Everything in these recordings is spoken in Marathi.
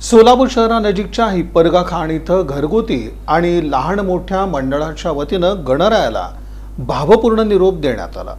सोलापूर शहरानजीकच्या हिप्परगा खाण इथं घरगुती आणि लहान मोठ्या मंडळाच्या वतीनं गणरायाला भावपूर्ण निरोप देण्यात आला।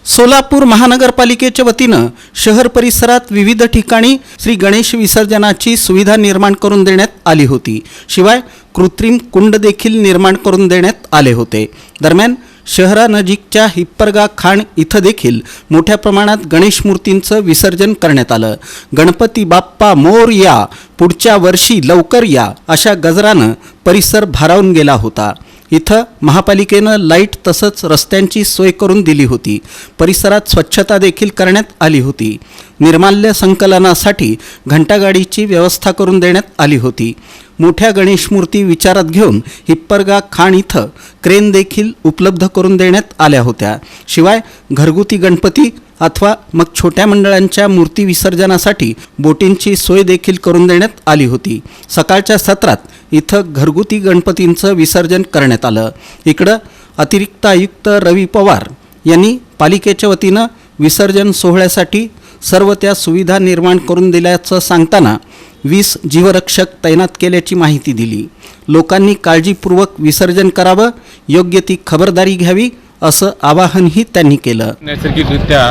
सोलापूर महानगरपालिकेच्या वतीनं शहर परिसरात विविध ठिकाणी श्री गणेश विसर्जनाची सुविधा निर्माण करून देण्यात आली होती। शिवाय कृत्रिम कुंड देखील निर्माण करून देण्यात आले होते। दरम्यान शहरानजीकच्या हिप्परगा खाण इथं देखील मोठ्या प्रमाणात गणेश मूर्तींचं विसर्जन करण्यात आलं। गणपती बाप्पा मोरया, पुढच्या वर्षी लवकर या अशा गजरानं परिसर भारावून गेला होता। इथं महापालिकेनं लाईट तसंच रस्त्यांची सोय करून दिली होती। परिसरात स्वच्छता देखील करण्यात आली होती। निर्माल्य संकलनासाठी घंटागाडीची व्यवस्था करून देण्यात आली होती। मोठ्या गणेश मूर्ती विचारात घेऊन हिप्परगा खाण इथं क्रेन देखील उपलब्ध करून देण्यात आल्या होत्या। शिवाय घरगुती गणपती अथवा मग छोट्या मंडळांच्या मूर्ती विसर्जनासाठी बोटींची सोय देखील करून देण्यात आली होती। सकाळच्या सत्रात इथं घरगुती गणपतींचं विसर्जन करण्यात आलं। इकडं अतिरिक्त आयुक्त रवी पवार यांनी पालिकेच्या वतीनं विसर्जन सोहळ्यासाठी सर्व त्या सुविधा निर्माण करून दिल्याचं सांगताना 20 जीवरक्षक तैनात केल्याची माहिती दिली। लोकांनी काळजीपूर्वक विसर्जन करावं, योग्य ती खबरदारी घ्यावी असं आवाहनही त्यांनी केलं। नैसर्गिकरित्या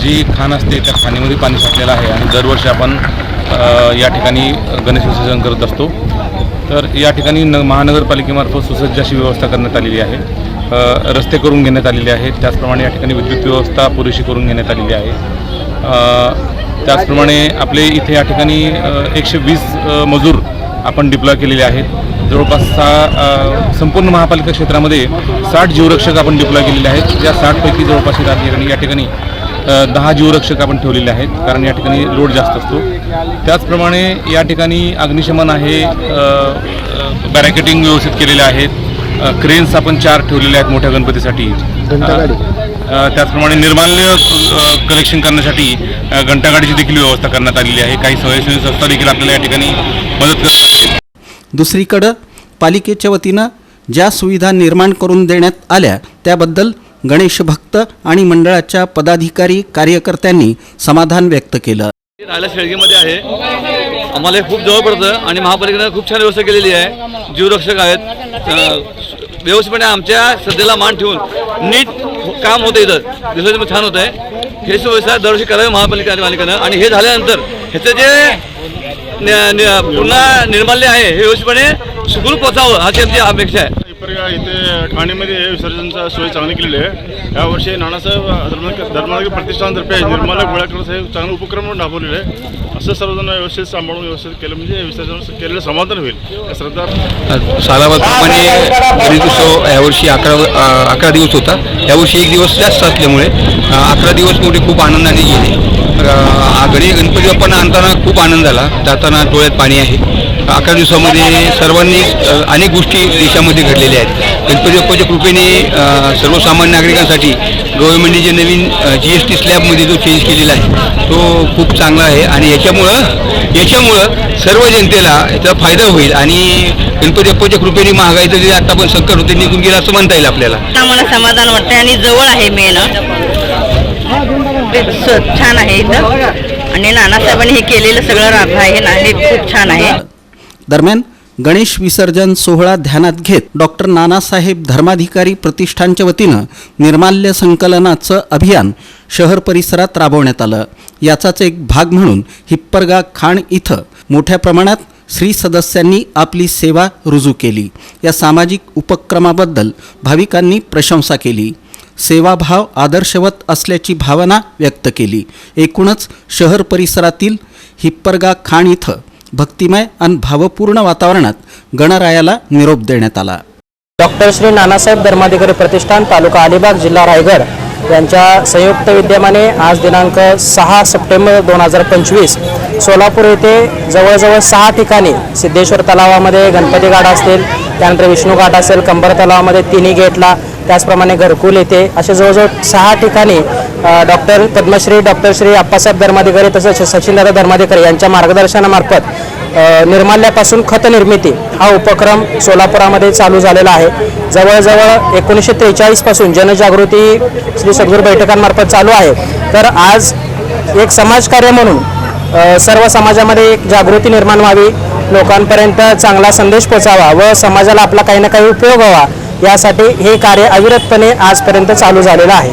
जी खाण असते त्या खाणीमध्ये पाणी साठलेलं आहे आणि दरवर्षी आपण या ठिकाणी गणेश विसर्जन करत असतो। तर या ठिकाणी महानगरपालिकेमार्फत सुसज्ज अशी व्यवस्था करण्यात आलेली आहे। रस्ते करून घेण्यात आलेले आहेत, त्याचप्रमाणे या ठिकाणी विद्युत व्यवस्था पुरेशी करून घेण्यात आलेली आहे। त्याचप्रमाणे आपले इथे या ठिकाणी 120 मजूर आपण डिप्लॉय केलेले आहेत। जवळपास संपूर्ण महापालिका क्षेत्रामध्ये 60 जीवरक्षक आपण डिप्लॉय केलेले आहेत। या 60 पैकी जवळपास या ठिकाणी 10 जीवरक्षक आपण ठेवलेले आहेत, कारण या ठिकाणी लोड जास्त असतो। त्याचप्रमाणे या ठिकाणी अग्निशमन आहे, बॅरिकेडिंग व्यवस्थित केलेले आहेत, क्रेन्स आपण 4 ठेवलेले आहेत मोठ्या गणपतीसाठी। त्याचप्रमाणे निर्माल्य कलेक्शन करण्यासाठी घंटागाडीची देखील व्यवस्था करण्यात आलेली आहे। काही स्वयंसेवी संस्था देखील आपल्याला या ठिकाणी मदत करत आहेत। दुसरीकडे पालिकेच्या वतीनं ज्या सुविधा निर्माण करून देण्यात आल्या त्याबद्दल गणेश भक्त आणि मंडळाच्या पदाधिकारी कार्यकर्त्यांनी समाधान व्यक्त केलं। राहिला शेळगीमध्ये आहे, आम्हाला खूप जवळ पडतं आणि महापालिकेने खूप छान व्यवस्था केलेली आहे। जीवरक्षक आहेत, व्यवस्थितपणे आमच्या श्रद्धेला मान ठेवून नीट काम होतं, इथं दिवसाचं छान होतं आहे। हे व्यवस्था दरवर्षी करावी महापालिकेनं आणि हे झाल्यानंतर ह्याचं जे पुन्हा निर्माल्य आहे हे व्यवस्थितपणे सुखरूप पोचावं अशी आमची अपेक्षा आहे। इथे ठाणेमध्ये हे विसर्जनचा सोय चांगली केलेली आहे। यावर्षी नानासाहेब धर्माधिकारी प्रतिष्ठानतर्फे निर्माल्य गोळा करण्याचा हे चांगला उपक्रम राबवलेला आहे। असं सर्वजण व्यवस्थित सांभाळून व्यवस्थित केलं म्हणजे विसर्जन केलेलं समाधान होईल। श्रद्धा सालाबादप्रमाणे गणेशोत्सव यावर्षी 11 दिवस होता। यावर्षी 1 दिवस जास्त असल्यामुळे 11 दिवस मोठे खूप आनंदाने गेले। गणपती बाप्पांना आणताना खूप आनंद झाला, जाताना डोळ्यात पाणी आहे। 11 दिवसामध्ये सर्वांनी अनेक गोष्टी देशामध्ये घडलेल्या आहेत। गणपती बाप्पाच्या कृपेने सर्वसामान्य नागरिकांसाठी गव्हर्नमेंटने जे नवीन GST स्लॅबमध्ये जो चेंज केलेला आहे तो खूप चांगला आहे आणि याच्यामुळं सर्व जनतेला याचा फायदा होईल आणि गणपती बाप्पाच्या कृपेने महागाईचं जे आता पण संकट होते निघून गेलं असं म्हणता येईल आपल्याला। आम्हाला समाधान वाटतं आणि जवळ आहे मेन छान आहे इथं आणि नानासाहेबांनी हे केलेलं सगळं आहे ना हे खूप छान आहे। दरम्यान गणेश विसर्जन सोहळा ध्यानात घेत डॉक्टर नानासाहेब धर्माधिकारी प्रतिष्ठानच्या वतीनं निर्माल्य संकलनाचं अभियान शहर परिसरात राबवण्यात आलं। याचाच एक भाग म्हणून हिप्परगा खाण इथं मोठ्या प्रमाणात श्री सदस्यांनी आपली सेवा रुजू केली। या सामाजिक उपक्रमाबद्दल भाविकांनी प्रशंसा केली, सेवाभाव आदर्शवत असल्याची भावना व्यक्त केली। एकूणच शहर परिसरातील हिप्परगा खाण इथं भक्तिमय आणि भावपूर्ण वातावरणात गणरायाला निरोप देण्यात आला। डॉक्टर श्री नानासाहेब धर्माधिकारी प्रतिष्ठान तालुका अलिबाग जिल्हा रायगड यांच्या संयुक्त विद्यमाने आज दिनांक 6 सप्टेंबर 2025 सोलापूर येथे जवळजवळ 6 ठिकाणी सिद्धेश्वर तलावामध्ये गणपती घाट असतील, त्यानंतर विष्णू घाट असेल, कंबर तलावामध्ये तिन्ही गेटला, त्याचप्रमाणे घरकुल येथे असे जवळजवळ 6 ठिकाणी डॉक्टर पद्मश्री डॉक्टर श्री आप्पासाहेब धर्माधिकारी तसेच सचिनदादा धर्माधिकारी यांच्या मार्गदर्शनामार्फत निर्माल्यापासून खत निर्मिती हा उपक्रम सोलापुरामध्ये चालू झालेला आहे। जवळजवळ 1943 पासून जनजागृती श्री सद्गुरू बैठकांमार्फत चालू आहे। तर आज एक समाजकार्य म्हणून सर्व समाजामध्ये एक जागृती निर्माण व्हावी लोकांपर्यंत चांगला संदेश पोचावा व समाजाला आपला काही ना काही उपयोग व्हावा यासाठी हे कार्य अविरतपणे आजपर्यंत चालू झालेलं आहे.